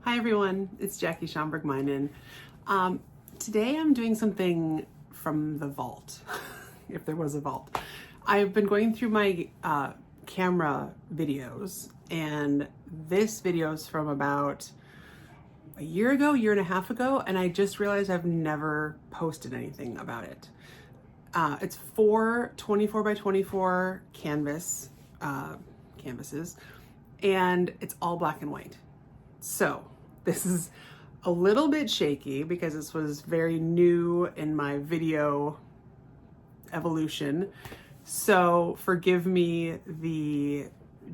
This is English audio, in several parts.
Hi everyone, it's Jackie Schomburg-Abstract. Today I'm doing something from the vault, if there was a vault. I've been going through my camera videos, and this video is from about a year ago, year and a half ago, and I just realized I've never posted anything about it. It's 4 by 24 canvases, and it's all black and white. So this is a little bit shaky because this was very new in my video evolution. So forgive me the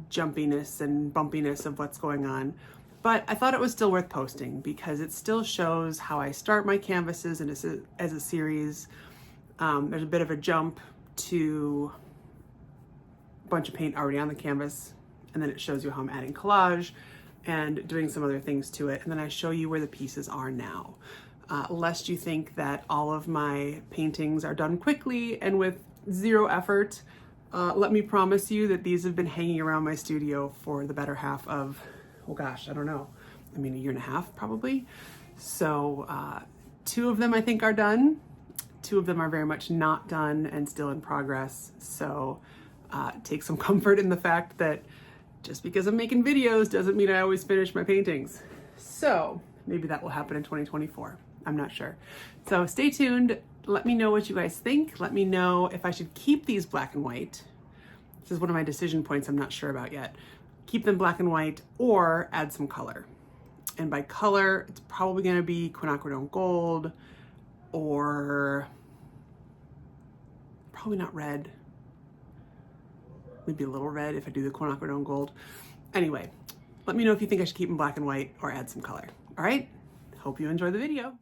jumpiness and bumpiness of what's going on. But I thought it was still worth posting because it still shows how I start my canvases and as a series. There's a bit of a jump to a bunch of paint already on the canvas, and then it shows you how I'm adding collage and doing some other things to it. And then I show you where the pieces are now. Lest you think that all of my paintings are done quickly and with zero effort, let me promise you that these have been hanging around my studio for the better half of, oh gosh, I don't know. I mean, a year and a half probably. So 2 of them I think are done. 2 of them are very much not done and still in progress. So take some comfort in the fact that just because I'm making videos doesn't mean I always finish my paintings. So maybe that will happen in 2024. I'm not sure. So stay tuned. Let me know what you guys think. Let me know if I should keep these black and white. This is one of my decision points I'm not sure about yet. Keep them black and white or add some color. And by color, it's probably going to be quinacridone gold or probably not red. Maybe a little red if I do the quinacridone gold. Anyway, let me know if you think I should keep them black and white or add some color. All right, hope you enjoy the video.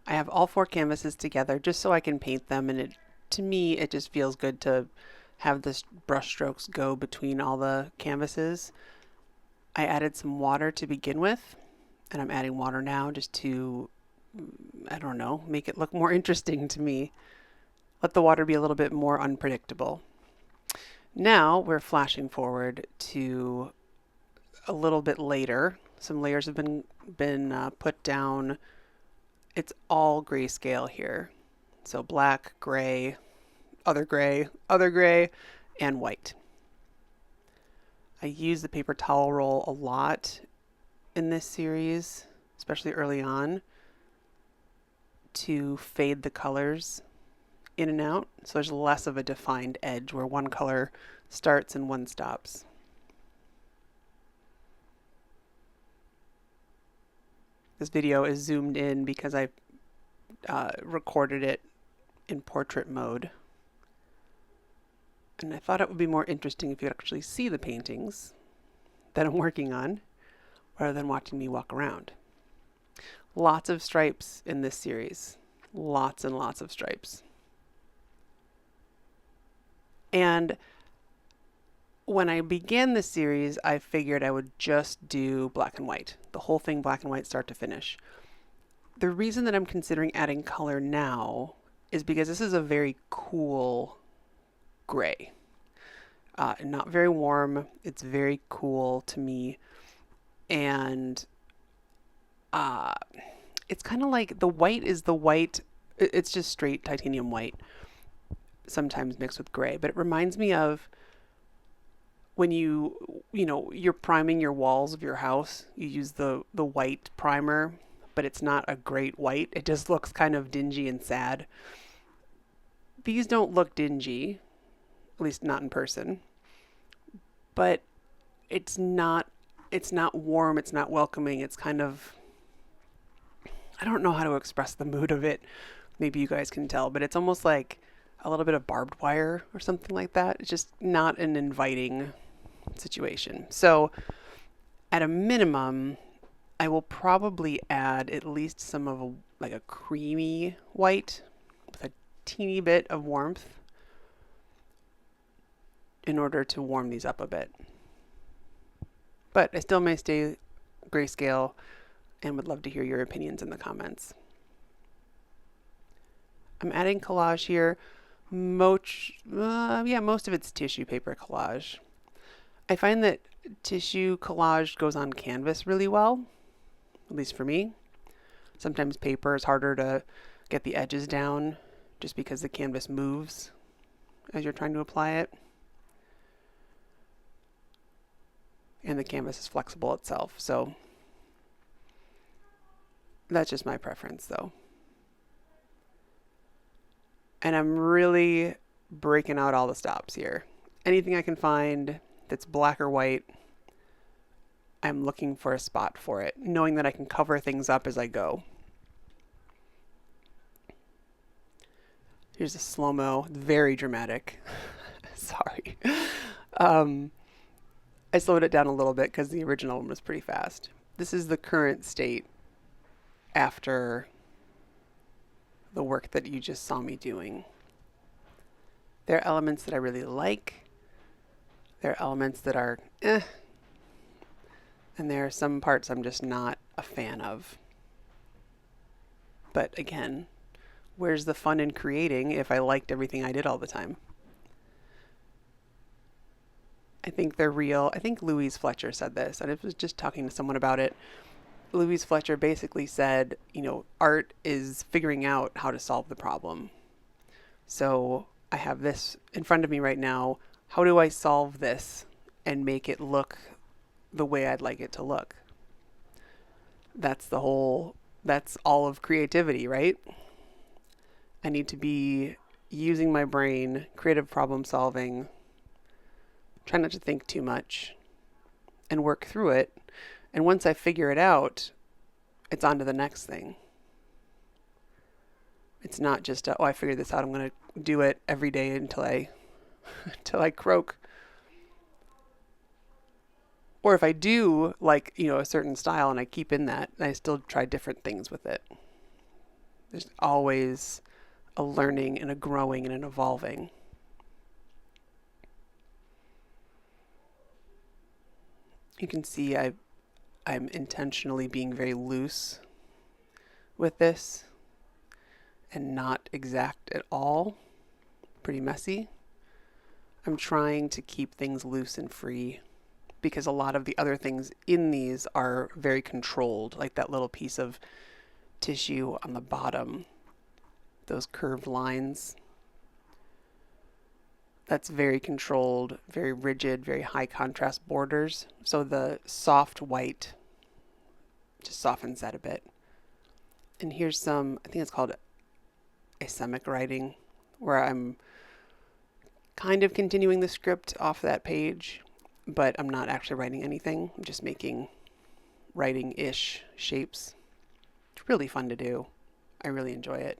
I have all 4 canvases together just so I can paint them, and to me it just feels good to have this brush strokes go between all the canvases. I added some water to begin with, and I'm adding water now just to, I don't know, make it look more interesting to me. Let the water be a little bit more unpredictable. Now we're flashing forward to a little bit later. Some layers have been put down. It's all grayscale here. So black, gray, other gray, and white. I use the paper towel roll a lot in this series, especially early on, to fade the colors in and out, so there's less of a defined edge where one color starts and one stops. This video is zoomed in because I recorded it in portrait mode, and I thought it would be more interesting if you could actually see the paintings that I'm working on rather than watching me walk around. Lots of stripes in this series, lots and lots of stripes. And when I began this series, I figured I would just do black and white, the whole thing black and white start to finish. The reason that I'm considering adding color now is because this is a very cool gray. Not very warm, it's very cool to me, and it's kind of like the white is the white, it's just straight titanium white, sometimes mixed with gray, but it reminds me of when you're priming your walls of your house. You use the white primer, but it's not a great white. It just looks kind of dingy and sad. These don't look dingy, at least not in person, but it's not warm, it's not welcoming. It's kind of, I don't know how to express the mood of it. Maybe you guys can tell, but it's almost like a little bit of barbed wire or something like that. It's just not an inviting situation. So at a minimum, I will probably add at least some of like a creamy white with a teeny bit of warmth in order to warm these up a bit. But I still may stay grayscale and would love to hear your opinions in the comments. I'm adding collage here. Most of it's tissue paper collage. I find that tissue collage goes on canvas really well. at least for me. Sometimes paper is harder to get the edges down just because the canvas moves as you're trying to apply it. And the canvas is flexible itself, so that's just my preference though. And I'm really breaking out all the stops here. Anything I can find that's black or white, I'm looking for a spot for it, knowing that I can cover things up as I go. Here's a slow-mo, very dramatic. Sorry. I slowed it down a little bit because the original one was pretty fast. This is the current state after the work that you just saw me doing. There are elements that I really like. There are elements that are and there are some parts I'm just not a fan of. But again, where's the fun in creating if I liked everything I did all the time? I think they're real. I think Louise Fletcher said this, and I was just talking to someone about it. Louise Fletcher basically said, art is figuring out how to solve the problem. So I have this in front of me right now. How do I solve this and make it look the way I'd like it to look? That's all of creativity, right? I need to be using my brain, creative problem solving, try not to think too much, and work through it. And once I figure it out, it's on to the next thing. It's not just, I figured this out, I'm going to do it every day until I croak. Or if I do a certain style and I keep in that, I still try different things with it. There's always a learning and a growing and an evolving. You can see I'm intentionally being very loose with this and not exact at all. Pretty messy. I'm trying to keep things loose and free because a lot of the other things in these are very controlled, like that little piece of tissue on the bottom, those curved lines. That's very controlled, very rigid, very high contrast borders. So the soft white just softens that a bit. And here's some, I think it's called asemic writing, where I'm kind of continuing the script off that page, but I'm not actually writing anything. I'm just making writing-ish shapes. It's really fun to do. I really enjoy it.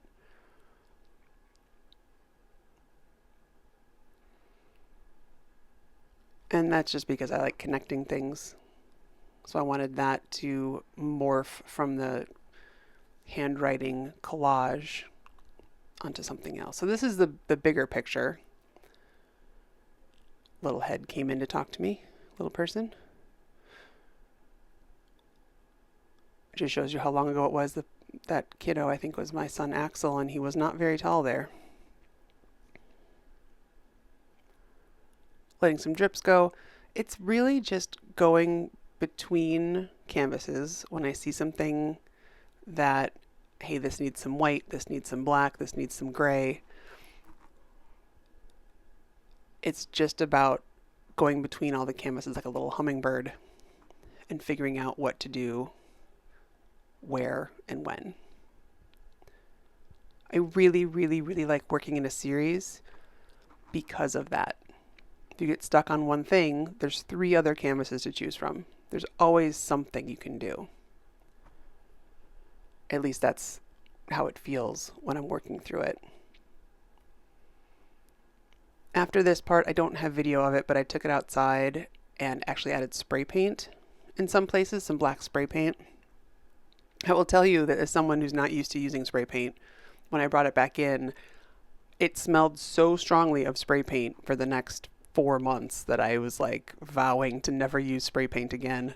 And that's just because I like connecting things. So I wanted that to morph from the handwriting collage onto something else. So this is the bigger picture. Little head came in to talk to me, little person. It just shows you how long ago it was. That kiddo, I think, was my son Axel, and he was not very tall there. Letting some drips go. It's really just going between canvases when I see something that, hey, this needs some white, this needs some black, this needs some gray. It's just about going between all the canvases like a little hummingbird and figuring out what to do, where, and when. I really, really, really like working in a series because of that. If you get stuck on one thing, there's 3 other canvases to choose from. There's always something you can do. At least that's how it feels when I'm working through it. After this part, I don't have video of it, but I took it outside and actually added spray paint in some places, some black spray paint. I will tell you that as someone who's not used to using spray paint, when I brought it back in, it smelled so strongly of spray paint for the next 4 months that I was like vowing to never use spray paint again.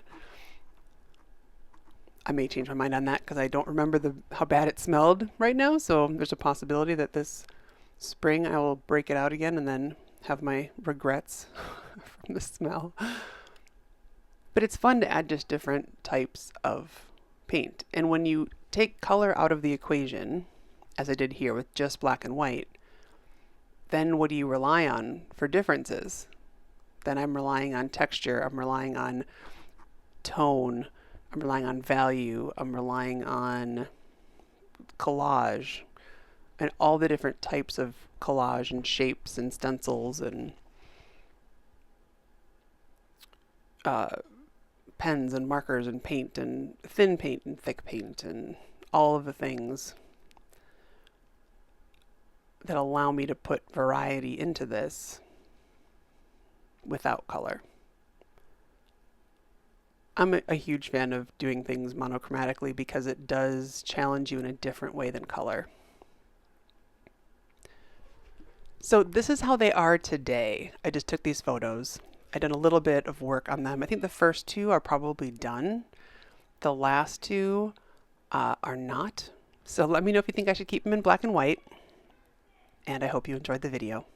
I may change my mind on that because I don't remember how bad it smelled right now. So there's a possibility that this spring I will break it out again and then have my regrets from the smell. But it's fun to add just different types of paint. And when you take color out of the equation, as I did here with just black and white, then what do you rely on for differences? Then I'm relying on texture, I'm relying on tone, I'm relying on value, I'm relying on collage, and all the different types of collage and shapes and stencils and pens and markers and paint and thin paint and thick paint and all of the things that allow me to put variety into this without color. I'm a huge fan of doing things monochromatically because it does challenge you in a different way than color. So this is how they are today. I just took these photos. I did a little bit of work on them. I think the first two are probably done. The last two are not. So let me know if you think I should keep them in black and white. And I hope you enjoyed the video.